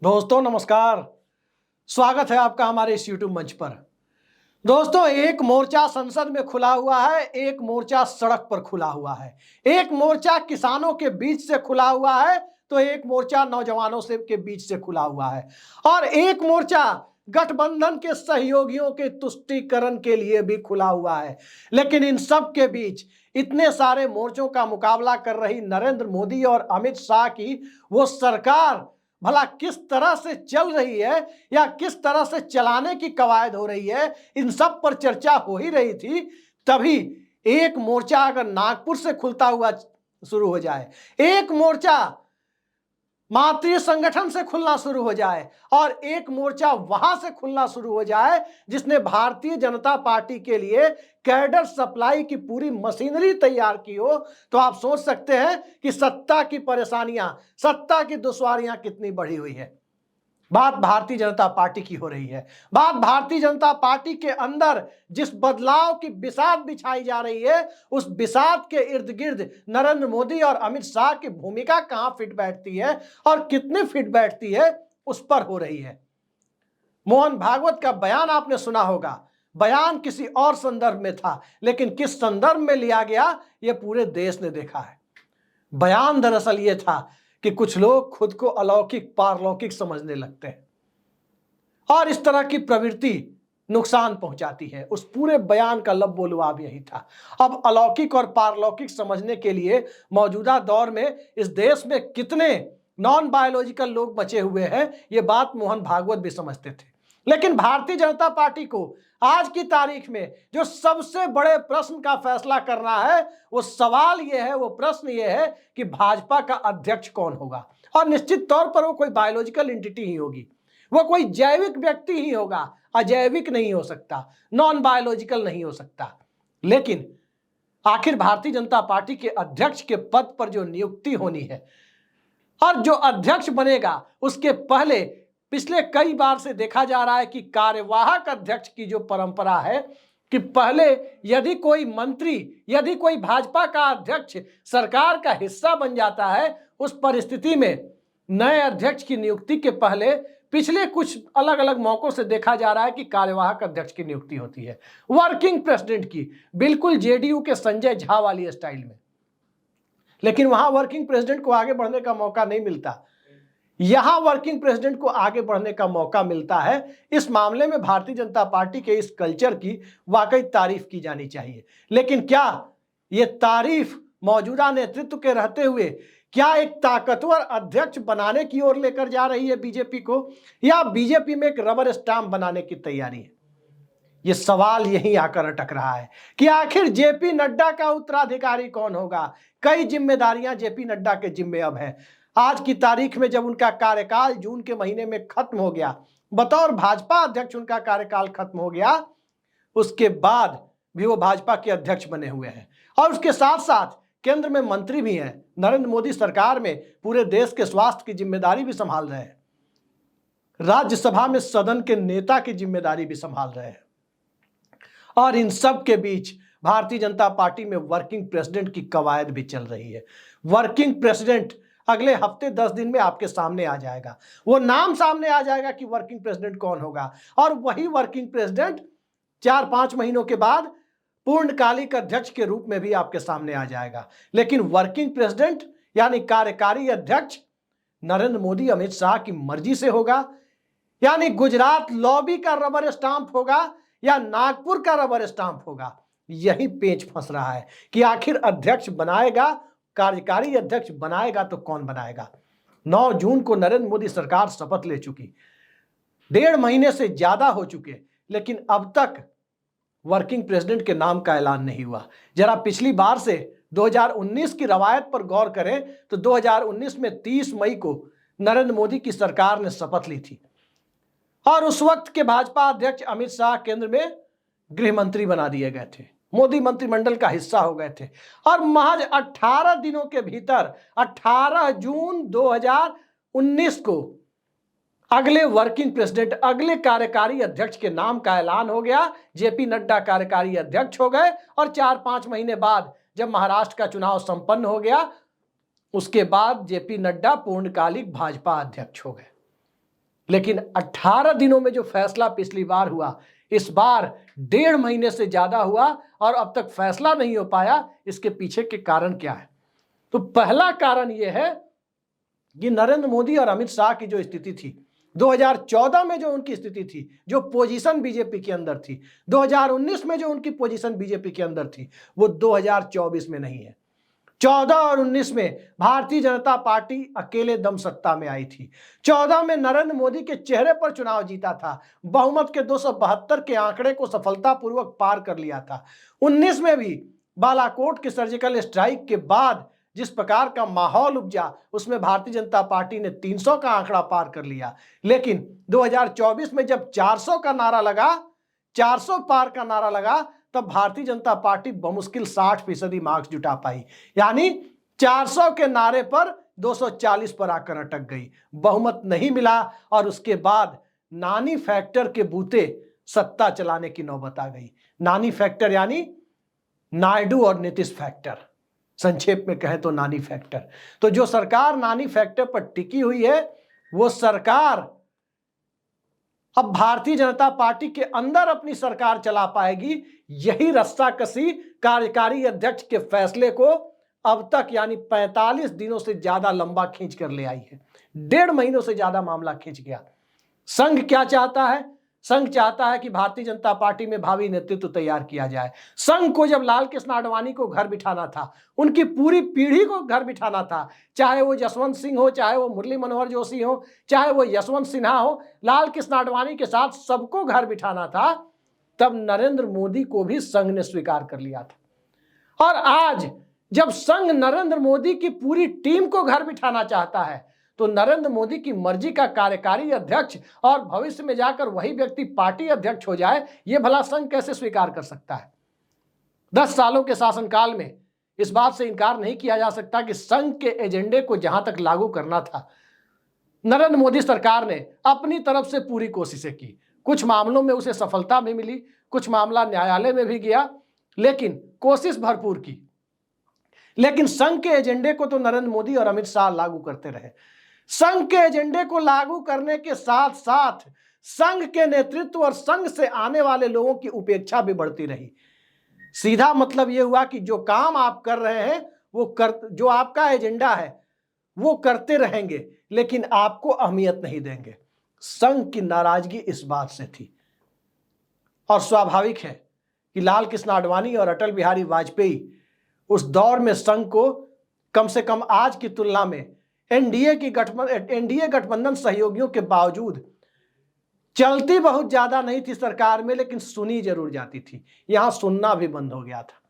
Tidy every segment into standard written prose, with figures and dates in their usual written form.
दोस्तों नमस्कार। स्वागत है आपका हमारे इस YouTube मंच पर। दोस्तों, एक मोर्चा संसद में खुला हुआ है, एक मोर्चा सड़क पर खुला हुआ है, एक मोर्चा किसानों के बीच से खुला हुआ है तो एक मोर्चा नौजवानों से के बीच से खुला हुआ है और एक मोर्चा गठबंधन के सहयोगियों के तुष्टीकरण के लिए भी खुला हुआ है। लेकिन इन सब के बीच इतने सारे मोर्चों का मुकाबला कर रही नरेंद्र मोदी और अमित शाह की वो सरकार भला किस तरह से चल रही है या किस तरह से चलाने की कवायद हो रही है, इन सब पर चर्चा हो ही रही थी। तभी एक मोर्चा अगर नागपुर से खुलता हुआ शुरू हो जाए, एक मोर्चा मातृ संगठन से खुलना शुरू हो जाए और एक मोर्चा वहां से खुलना शुरू हो जाए जिसने भारतीय जनता पार्टी के लिए कैडर सप्लाई की पूरी मशीनरी तैयार की हो, तो आप सोच सकते हैं कि सत्ता की परेशानियां, सत्ता की दुश्वारियां कितनी बढ़ी हुई है। बात भारतीय जनता पार्टी की हो रही है। बात भारतीय जनता पार्टी के अंदर जिस बदलाव की बिसात बिछाई जा रही है, उस बिसात के इर्द गिर्द नरेंद्र मोदी और अमित शाह की भूमिका कहां फिट बैठती है और कितनी फिट बैठती है, उस पर हो रही है। मोहन भागवत का बयान आपने सुना होगा। बयान किसी और संदर्भ में था, लेकिन किस संदर्भ में लिया गया यह पूरे देश ने देखा है। बयान दरअसल यह था कि कुछ लोग खुद को अलौकिक पारलौकिक समझने लगते हैं और इस तरह की प्रवृत्ति नुकसान पहुंचाती है। उस पूरे बयान का लब बोलवाब यही था। अब अलौकिक और पारलौकिक समझने के लिए मौजूदा दौर में इस देश में कितने नॉन बायोलॉजिकल लोग बचे हुए हैं, यह बात मोहन भागवत भी समझते थे। लेकिन भारतीय जनता पार्टी को आज की तारीख में जो सबसे बड़े प्रश्न का फैसला करना है, वो सवाल ये है, वो प्रश्न ये है कि भाजपा का अध्यक्ष कौन होगा। और निश्चित तौर पर वो कोई बायोलॉजिकल एंटिटी ही होगी, वो कोई जैविक व्यक्ति ही होगा, अजैविक नहीं हो सकता, नॉन बायोलॉजिकल नहीं हो सकता। लेकिन आखिर भारतीय जनता पार्टी के अध्यक्ष के पद पर जो नियुक्ति होनी है और जो अध्यक्ष बनेगा, उसके पहले पिछले कई बार से देखा जा रहा है कि कार्यवाहक अध्यक्ष की जो परंपरा है कि पहले यदि कोई मंत्री, यदि कोई भाजपा का अध्यक्ष सरकार का हिस्सा बन जाता है, उस परिस्थिति में नए अध्यक्ष की नियुक्ति के पहले पिछले कुछ अलग अलग मौकों से देखा जा रहा है कि कार्यवाहक अध्यक्ष की नियुक्ति होती है वर्किंग प्रेसिडेंट की, बिल्कुल जेडीयू के संजय झा वाली स्टाइल में। लेकिन वहां वर्किंग प्रेसिडेंट को आगे बढ़ने का मौका नहीं मिलता, यहां वर्किंग प्रेसिडेंट को आगे बढ़ने का मौका मिलता है। इस मामले में भारतीय जनता पार्टी के इस कल्चर की वाकई तारीफ की जानी चाहिए। लेकिन क्या यह तारीफ मौजूदा नेतृत्व के रहते हुए क्या एक ताकतवर अध्यक्ष बनाने की ओर लेकर जा रही है बीजेपी को, या बीजेपी में एक रबर स्टाम्प बनाने की तैयारी है? यह सवाल यहीं आकर अटक रहा है कि आखिर जेपी नड्डा का उत्तराधिकारी कौन होगा। कई जिम्मेदारियां जेपी नड्डा के जिम्मे अब है। आज की तारीख में जब उनका कार्यकाल जून के महीने में खत्म हो गया, बतौर भाजपा अध्यक्ष उनका कार्यकाल खत्म हो गया, उसके बाद भी वो भाजपा के अध्यक्ष बने हुए हैं और उसके साथ साथ केंद्र में मंत्री भी हैं। नरेंद्र मोदी सरकार में पूरे देश के स्वास्थ्य की जिम्मेदारी भी संभाल रहे हैं, राज्यसभा में सदन के नेता की जिम्मेदारी भी संभाल रहे हैं। और इन सब के बीच भारतीय जनता पार्टी में वर्किंग प्रेसिडेंट की कवायद भी चल रही है। वर्किंग प्रेसिडेंट अगले हफ्ते 10 दिन में आपके सामने आ जाएगा, वो नाम सामने आ जाएगा कि वर्किंग प्रेसिडेंट कौन होगा। और वही वर्किंग प्रेसिडेंट 4-5 महीनों के बाद पूर्णकालिक अध्यक्ष के रूप में भी आपके सामने आ जाएगा। लेकिन वर्किंग प्रेसिडेंट यानी कार्यकारी अध्यक्ष नरेंद्र मोदी अमित शाह की मर्जी से होगा, यानी गुजरात लॉबी का रबर स्टाम्प होगा या नागपुर का रबर स्टाम्प होगा। यही पेच फंस रहा है कि आखिर अध्यक्ष बनाएगा, कार्यकारी अध्यक्ष बनाएगा तो कौन बनाएगा। 9 जून को नरेंद्र मोदी सरकार शपथ ले चुकी, 1.5 महीने से ज्यादा हो चुके, लेकिन अब तक वर्किंग प्रेसिडेंट के नाम का ऐलान नहीं हुआ। जरा पिछली बार से 2019 की रवायत पर गौर करें तो 2019 में 30 मई को नरेंद्र मोदी की सरकार ने शपथ ली थी और उस वक्त के भाजपा अध्यक्ष अमित शाह केंद्र में गृह मंत्री बना दिए गए थे, मोदी मंत्रिमंडल का हिस्सा हो गए थे। और महज 18 दिनों के भीतर 18 जून 2019 को अगले वर्किंग प्रेसिडेंट, अगले कार्यकारी अध्यक्ष के नाम का ऐलान हो गया। जेपी नड्डा कार्यकारी अध्यक्ष हो गए और 4-5 महीने बाद जब महाराष्ट्र का चुनाव संपन्न हो गया, उसके बाद जेपी नड्डा पूर्णकालिक भाजपा अध्यक्ष हो गए। लेकिन 18 दिनों में जो फैसला पिछली बार हुआ, इस बार 1.5 महीने से ज्यादा हुआ और अब तक फैसला नहीं हो पाया। इसके पीछे के कारण क्या है? तो पहला कारण यह है कि नरेंद्र मोदी और अमित शाह की जो स्थिति थी 2014 में, जो उनकी स्थिति थी, जो पोजीशन बीजेपी के अंदर थी, 2019 में जो उनकी पोजीशन बीजेपी के अंदर थी, वो 2024 में नहीं है। 14 और 19 में भारतीय जनता पार्टी अकेले दम सत्ता में आई थी। 14 में नरेंद्र मोदी के चेहरे पर चुनाव जीता था, बहुमत के 272 के आंकड़े को सफलतापूर्वक पार कर लिया था। 19 में भी बालाकोट के सर्जिकल स्ट्राइक के बाद जिस प्रकार का माहौल उपजा, उसमें भारतीय जनता पार्टी ने 300 का आंकड़ा पार कर लिया। लेकिन 2024 में जब 400 का नारा लगा, 400 पार का नारा लगा, तब भारतीय जनता पार्टी बमुश्किल 60% मार्क्स जुटा पाई। यानी 400 के नारे पर 240 पर आकर अटक गई, बहुमत नहीं मिला और उसके बाद नानी फैक्टर के बूते सत्ता चलाने की नौबत आ गई। नानी फैक्टर यानी नायडू और नीतीश फैक्टर, संक्षेप में कहें तो नानी फैक्टर। तो जो सरकार नानी फैक्टर पर टिकी हुई है, वो सरकार अब भारतीय जनता पार्टी के अंदर अपनी सरकार चला पाएगी। यही रस्साकसी कार्यकारी अध्यक्ष के फैसले को अब तक यानी 45 दिनों से ज्यादा लंबा खींच कर ले आई है। 1.5 महीनों से ज्यादा मामला खींच गया। संघ क्या चाहता है? संघ चाहता है कि भारतीय जनता पार्टी में भावी नेतृत्व तैयार किया जाए। संघ को जब लाल कृष्ण आडवाणी को घर बिठाना था, उनकी पूरी पीढ़ी को घर बिठाना था, चाहे वो जसवंत सिंह हो, चाहे वो मुरली मनोहर जोशी हो, चाहे वो यशवंत सिन्हा हो, लाल कृष्ण आडवाणी के साथ सबको घर बिठाना था, तब नरेंद्र मोदी को भी संघ ने स्वीकार कर लिया था। और आज जब संघ नरेंद्र मोदी की पूरी टीम को घर बिठाना चाहता है, तो नरेंद्र मोदी की मर्जी का कार्यकारी अध्यक्ष और भविष्य में जाकर वही व्यक्ति पार्टी अध्यक्ष हो जाए, यह भला संघ कैसे स्वीकार कर सकता है? 10 सालों के शासनकाल में इस बात से इनकार नहीं किया जा सकता कि संघ के एजेंडे को जहां तक लागू करना था, नरेंद्र मोदी सरकार ने अपनी तरफ से पूरी कोशिशें की। कुछ मामलों में उसे सफलता भी मिली, कुछ मामला न्यायालय में भी गया, लेकिन कोशिश भरपूर की। लेकिन संघ के एजेंडे को तो नरेंद्र मोदी और अमित शाह लागू करते रहे। संघ के एजेंडे को लागू करने के साथ साथ संघ के नेतृत्व और संघ से आने वाले लोगों की उपेक्षा भी बढ़ती रही। सीधा मतलब यह हुआ कि जो काम आप कर रहे हैं, जो आपका एजेंडा है वो करते रहेंगे, लेकिन आपको अहमियत नहीं देंगे। संघ की नाराजगी इस बात से थी। और स्वाभाविक है कि लाल कृष्ण आडवाणी और अटल बिहारी वाजपेयी उस दौर में संघ को कम से कम आज की तुलना में एनडीए गठबंधन सहयोगियों के बावजूद चलती बहुत ज्यादा नहीं थी सरकार में, लेकिन सुनी जरूर जाती थी। यहां सुनना भी बंद हो गया था।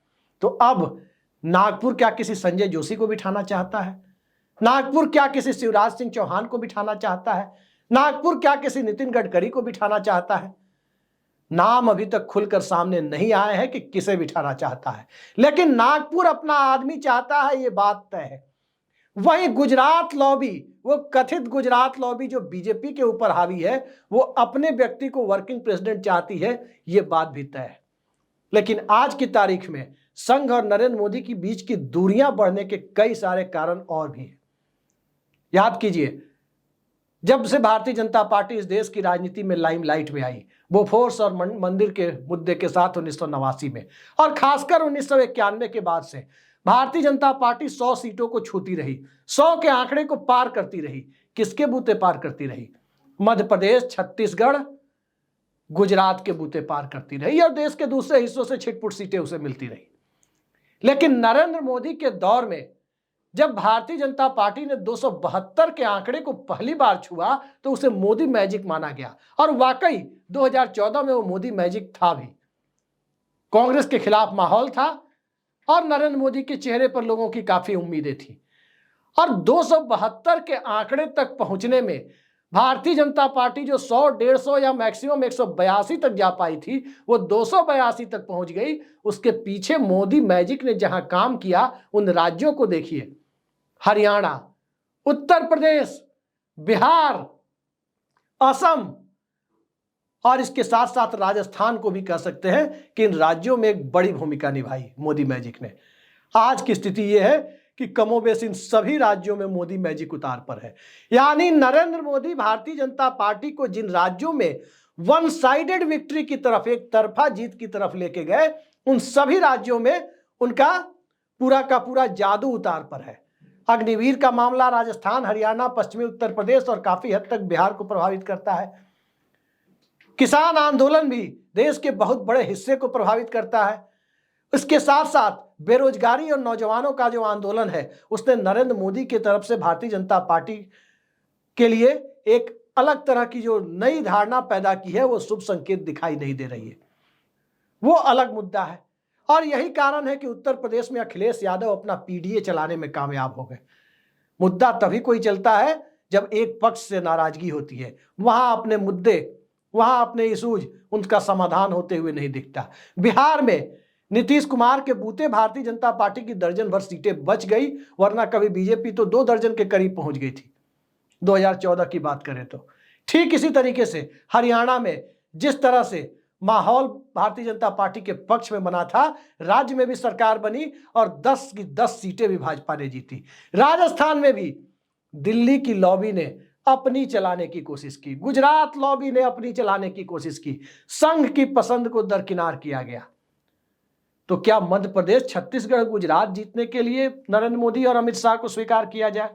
तो अब नागपुर क्या किसी संजय जोशी को बिठाना चाहता है? नागपुर क्या किसी शिवराज सिंह चौहान को बिठाना चाहता है? नागपुर क्या किसी नितिन गडकरी को बिठाना चाहता है? नाम अभी तक खुलकर सामने नहीं आए हैं कि किसे बिठाना चाहता है, लेकिन नागपुर अपना आदमी चाहता है, ये बात तय है। वही गुजरात लॉबी, वो कथित गुजरात लॉबी जो बीजेपी के ऊपर हावी है, वो अपने व्यक्ति को वर्किंग प्रेसिडेंट चाहती है, ये बात भी तय है। लेकिन आज की तारीख में संघ और नरेंद्र मोदी के बीच की दूरियां बढ़ने के कई सारे कारण और भी हैं। याद कीजिए, जब से भारतीय जनता पार्टी इस देश की राजनीति में लाइमलाइट में आई, बोफोर्स और मंदिर के मुद्दे के साथ 1989 में, और खासकर 1991 के बाद से भारतीय जनता पार्टी 100 सीटों को छूती रही, 100 के आंकड़े को पार करती रही। किसके बूते पार करती रही? मध्य प्रदेश, छत्तीसगढ़, गुजरात के बूते पार करती रही, और देश के दूसरे हिस्सों से छिटपुट सीटें उसे मिलती रही। लेकिन नरेंद्र मोदी के दौर में जब भारतीय जनता पार्टी ने 272 के आंकड़े को पहली बार छुआ, तो उसे मोदी मैजिक माना गया, और वाकई 2014 में वो मोदी मैजिक था भी। कांग्रेस के खिलाफ माहौल था और नरेंद्र मोदी के चेहरे पर लोगों की काफी उम्मीदें थी, और 272 के आंकड़े तक पहुंचने में भारतीय जनता पार्टी जो 100, 150 या मैक्सिमम 182 तक जा पाई थी, वो 282 तक पहुंच गई। उसके पीछे मोदी मैजिक ने जहां काम किया, उन राज्यों को देखिए, हरियाणा, उत्तर प्रदेश, बिहार, असम, और इसके साथ साथ राजस्थान को भी कह सकते हैं कि इन राज्यों में एक बड़ी भूमिका निभाई मोदी मैजिक ने। आज की स्थिति यह है कि कमोबेश इन सभी राज्यों में मोदी मैजिक उतार पर है। यानी नरेंद्र मोदी भारतीय जनता पार्टी को जिन राज्यों में वन साइडेड विक्ट्री की तरफ, एक तरफा जीत की तरफ लेके गए, उन सभी राज्यों में उनका पूरा का पूरा जादू उतार पर है। अग्निवीर का मामला राजस्थान, हरियाणा, पश्चिमी उत्तर प्रदेश और काफी हद तक बिहार को प्रभावित करता है। किसान आंदोलन भी देश के बहुत बड़े हिस्से को प्रभावित करता है। इसके साथ साथ बेरोजगारी और नौजवानों का जो आंदोलन है, उसने नरेंद्र मोदी की तरफ से भारतीय जनता पार्टी के लिए एक अलग तरह की जो नई धारणा पैदा की है, वो शुभ संकेत दिखाई नहीं दे रही है। वो अलग मुद्दा है और यही कारण है कि उत्तर प्रदेश में अखिलेश यादव अपना पीडीए चलाने में कामयाब हो गए। मुद्दा तभी कोई चलता है जब एक पक्ष से नाराजगी होती है, वहां अपने मुद्दे, वहां अपने इशूज, उनका समाधान होते हुए नहीं दिखता। बिहार में नीतीश कुमार के बूते भारतीय जनता पार्टी की दर्जन भर सीटें बच गई, वरना कभी बीजेपी तो 2 दर्जन के करीब पहुंच गई थी 2014 की बात करें तो। ठीक इसी तरीके से हरियाणा में जिस तरह से माहौल भारतीय जनता पार्टी के पक्ष में बना था, राज्य में भी सरकार बनी और 10 की 10 सीटें भी भाजपा ने जीती। राजस्थान में भी दिल्ली की लॉबी ने अपनी चलाने की कोशिश की, गुजरात लॉबी ने अपनी चलाने की कोशिश की, संघ की पसंद को दरकिनार किया गया। तो क्या मध्य प्रदेश, छत्तीसगढ़, गुजरात जीतने के लिए नरेंद्र मोदी और अमित शाह को स्वीकार किया जाए?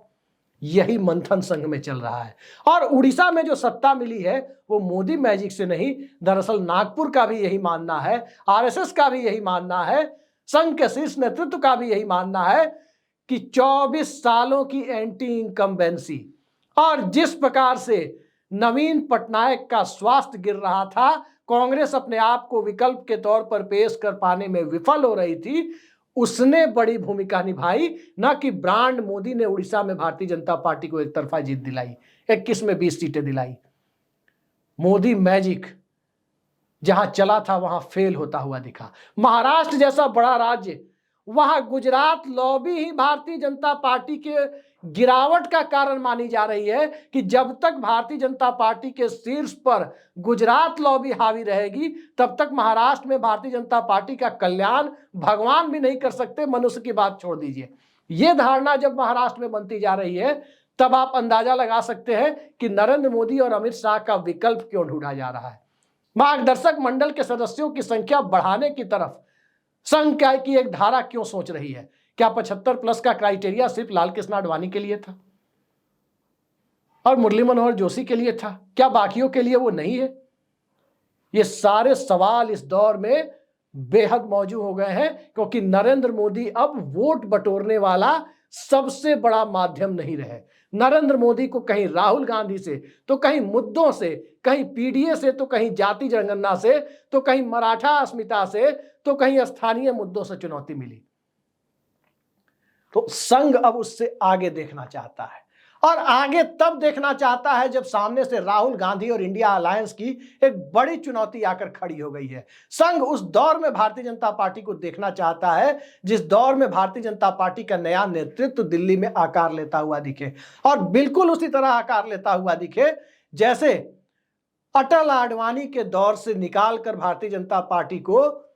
यही मंथन संघ में चल रहा है। और उड़ीसा में जो सत्ता मिली है वो मोदी मैजिक से नहीं, दरअसल नागपुर का भी यही मानना है, आरएसएस का भी यही मानना है, संघ के शीर्ष नेतृत्व का भी यही मानना है कि 24 सालों की एंटी इनकम्बेंसी और जिस प्रकार से नवीन पटनायक का स्वास्थ्य गिर रहा था, कांग्रेस अपने आप को विकल्प के तौर पर पेश कर पाने में विफल हो रही थी, उसने बड़ी भूमिका निभाई। न कि ब्रांड मोदी ने उड़ीसा में भारतीय जनता पार्टी को एक तरफा जीत दिलाई, 21 में 20 सीटें दिलाई। मोदी मैजिक जहां चला था वहां फेल होता हुआ दिखा। महाराष्ट्र जैसा बड़ा राज्य, वहां गुजरात लॉबी ही भारतीय जनता पार्टी के गिरावट का कारण मानी जा रही है कि जब तक भारतीय जनता पार्टी के शीर्ष पर गुजरात लॉबी हावी रहेगी, तब तक महाराष्ट्र में भारतीय जनता पार्टी का कल्याण भगवान भी नहीं कर सकते, मनुष्य की बात छोड़ दीजिए। यह धारणा जब महाराष्ट्र में बनती जा रही है, तब आप अंदाजा लगा सकते हैं कि नरेंद्र मोदी और अमित शाह का विकल्प क्यों ढूंढा जा रहा है। मार्गदर्शक मंडल के सदस्यों की संख्या बढ़ाने की तरफ संघ की एक धारा क्यों सोच रही है? क्या 75+ का क्राइटेरिया सिर्फ लालकृष्ण आडवाणी के लिए था और मुरली मनोहर जोशी के लिए था? क्या बाकियों के लिए वो नहीं है? ये सारे सवाल इस दौर में बेहद मौजूद हो गए हैं, क्योंकि नरेंद्र मोदी अब वोट बटोरने वाला सबसे बड़ा माध्यम नहीं रहे। नरेंद्र मोदी को कहीं राहुल गांधी से, तो कहीं मुद्दों से, कहीं पीडीए से, तो कहीं जाति जनगणना से, तो कहीं मराठा अस्मिता से, तो कहीं स्थानीय मुद्दों से चुनौती मिली। तो संघ अब उससे आगे देखना चाहता है, और आगे तब देखना चाहता है जब सामने से राहुल गांधी और इंडिया अलायंस की एक बड़ी चुनौती आकर खड़ी हो गई है। संघ उस दौर में भारतीय जनता पार्टी को देखना चाहता है जिस दौर में भारतीय जनता पार्टी का नया नेतृत्व दिल्ली में आकार लेता हुआ दिखे, और बिल्कुल उसी तरह आकार लेता हुआ दिखे जैसे अटल आडवाणी के दौर से निकालकर भारतीय जनता पार्टी को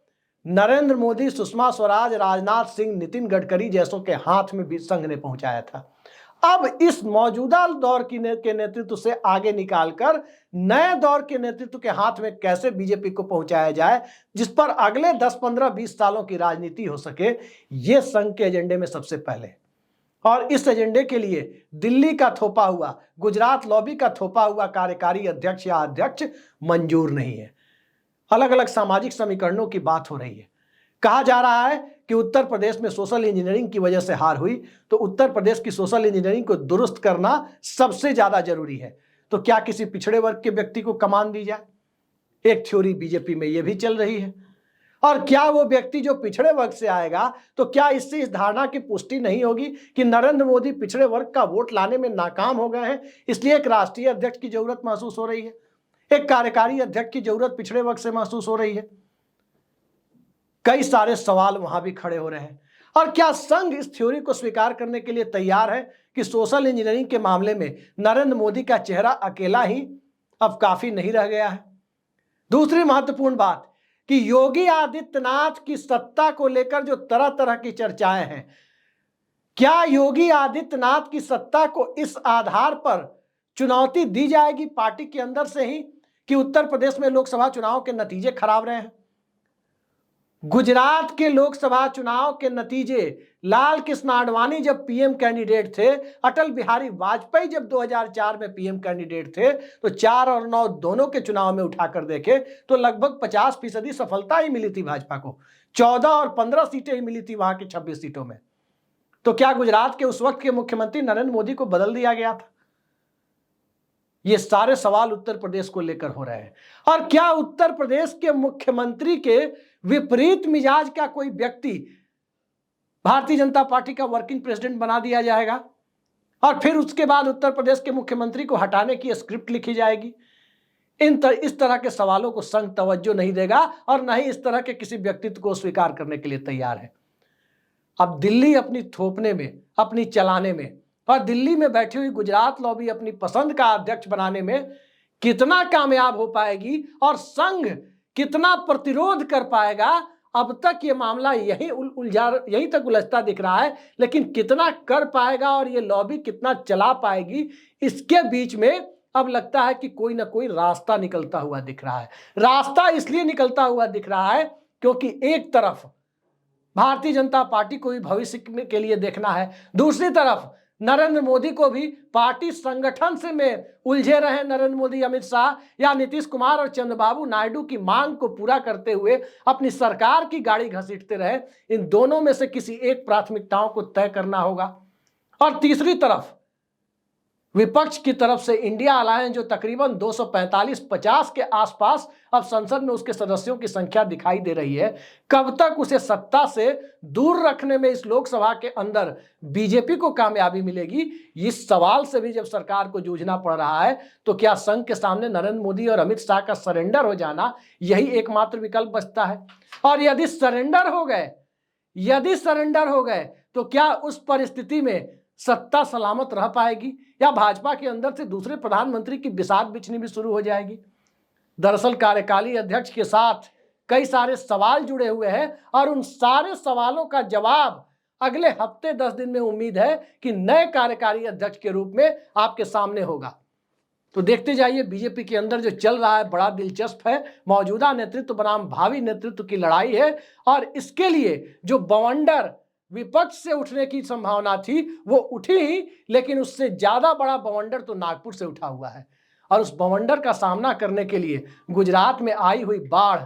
नरेंद्र मोदी, सुषमा स्वराज, राजनाथ सिंह, नितिन गडकरी जैसों के हाथ में भी संघ ने पहुंचाया था। अब इस मौजूदा दौर के नेतृत्व से आगे निकालकर नए दौर के नेतृत्व के हाथ में कैसे बीजेपी को पहुंचाया जाए, जिस पर अगले 10, 15, 20 सालों की राजनीति हो सके, ये संघ के एजेंडे में सबसे पहले। और इस एजेंडे के लिए दिल्ली का थोपा हुआ, गुजरात लॉबी का थोपा हुआ कार्यकारी अध्यक्ष या अध्यक्ष मंजूर नहीं है। अलग अलग सामाजिक समीकरणों की बात हो रही है। कहा जा रहा है कि उत्तर प्रदेश में सोशल इंजीनियरिंग की वजह से हार हुई, तो उत्तर प्रदेश की सोशल इंजीनियरिंग को दुरुस्त करना सबसे ज्यादा जरूरी है। तो क्या किसी पिछड़े वर्ग के व्यक्ति को कमान दी जाए? एक थ्योरी बीजेपी में यह भी चल रही है। और क्या वो व्यक्ति जो पिछड़े वर्ग से आएगा, तो क्या इससे इस धारणा की पुष्टि नहीं होगी कि नरेंद्र मोदी पिछड़े वर्ग का वोट लाने में नाकाम हो गए हैं, इसलिए एक राष्ट्रीय अध्यक्ष की जरूरत महसूस हो रही है, एक कार्यकारी अध्यक्ष की जरूरत पिछड़े वर्ग से महसूस हो रही है? कई सारे सवाल वहां भी खड़े हो रहे हैं। और क्या संघ इस थ्योरी को स्वीकार करने के लिए तैयार है कि सोशल इंजीनियरिंग के मामले में नरेंद्र मोदी का चेहरा अकेला ही अब काफी नहीं रह गया है? दूसरी महत्वपूर्ण बात कि योगी आदित्यनाथ की सत्ता को लेकर जो तरह तरह की चर्चाएं हैं, क्या योगी आदित्यनाथ की सत्ता को इस आधार पर चुनौती दी जाएगी पार्टी के अंदर से ही कि उत्तर प्रदेश में लोकसभा चुनाव के नतीजे खराब रहे हैं? गुजरात के लोकसभा चुनाव के नतीजे, लाल कृष्ण आडवाणी जब पीएम कैंडिडेट थे, अटल बिहारी वाजपेयी जब 2004 में पीएम कैंडिडेट थे, तो 4 और 9 दोनों के चुनाव में उठाकर देखे तो लगभग 50% सफलता ही मिली थी भाजपा को। 14 और 15 सीटें ही मिली थी वहां की 26 सीटों में। तो क्या गुजरात के उस वक्त के मुख्यमंत्री नरेंद्र मोदी को बदल दिया गया था? ये सारे सवाल उत्तर प्रदेश को लेकर हो रहे हैं। और क्या उत्तर प्रदेश के मुख्यमंत्री के विपरीत मिजाज का कोई व्यक्ति भारतीय जनता पार्टी का वर्किंग प्रेसिडेंट बना दिया जाएगा और फिर उसके बाद उत्तर प्रदेश के मुख्यमंत्री को हटाने की स्क्रिप्ट लिखी जाएगी? इस तरह के सवालों को संघ तवज्जो नहीं देगा और न ही इस तरह के किसी व्यक्तित्व को स्वीकार करने के लिए तैयार है। अब दिल्ली अपनी थोपने में, अपनी चलाने में और दिल्ली में बैठी हुई गुजरात लॉबी अपनी पसंद का अध्यक्ष बनाने में कितना कामयाब हो पाएगी और संघ कितना प्रतिरोध कर पाएगा, अब तक ये मामला यहीं तक उलझता दिख रहा है। लेकिन कितना कर पाएगा और ये लॉबी कितना चला पाएगी, इसके बीच में अब लगता है कि कोई ना कोई रास्ता निकलता हुआ दिख रहा है। रास्ता इसलिए निकलता हुआ दिख रहा है क्योंकि एक तरफ भारतीय जनता पार्टी को भी भविष्य के लिए देखना है, दूसरी तरफ नरेंद्र मोदी को भी पार्टी संगठन से में उलझे रहे नरेंद्र मोदी, अमित शाह या नीतीश कुमार और चंद्रबाबू नायडू की मांग को पूरा करते हुए अपनी सरकार की गाड़ी घसीटते रहे। इन दोनों में से किसी एक प्राथमिकताओं को तय करना होगा। और तीसरी तरफ विपक्ष की तरफ से इंडिया अलायंस जो तकरीबन 245-50 के आसपास अब संसद में उसके सदस्यों की संख्या दिखाई दे रही है, कब तक उसे सत्ता से दूर रखने में इस लोकसभा के अंदर बीजेपी को कामयाबी मिलेगी, इस सवाल से भी जब सरकार को जूझना पड़ रहा है, तो क्या संघ के सामने नरेंद्र मोदी और अमित शाह का सरेंडर हो जाना यही एकमात्र विकल्प बचता है? और यदि सरेंडर हो गए तो क्या उस परिस्थिति में सत्ता सलामत रह पाएगी या भाजपा के अंदर से दूसरे प्रधानमंत्री की बिसात बिछनी भी शुरू हो जाएगी? दरअसल कार्यकारी अध्यक्ष के साथ कई सारे सवाल जुड़े हुए हैं और उन सारे सवालों का जवाब अगले हफ्ते 10 दिन में उम्मीद है कि नए कार्यकारी अध्यक्ष के रूप में आपके सामने होगा। तो देखते जाइए, बीजेपी के अंदर जो चल रहा है बड़ा दिलचस्प है। मौजूदा नेतृत्व बनाम भावी नेतृत्व की लड़ाई है और इसके लिए जो बवंडर विपक्ष से उठने की संभावना थी वो उठी ही, लेकिन उससे ज्यादा बड़ा बवंडर तो नागपुर से उठा हुआ है। और उस बवंडर का सामना करने के लिए गुजरात में आई हुई बाढ़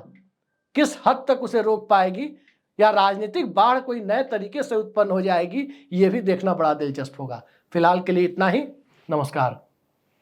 किस हद तक उसे रोक पाएगी या राजनीतिक बाढ़ कोई नए तरीके से उत्पन्न हो जाएगी, ये भी देखना बड़ा दिलचस्प होगा। फिलहाल के लिए इतना ही। नमस्कार।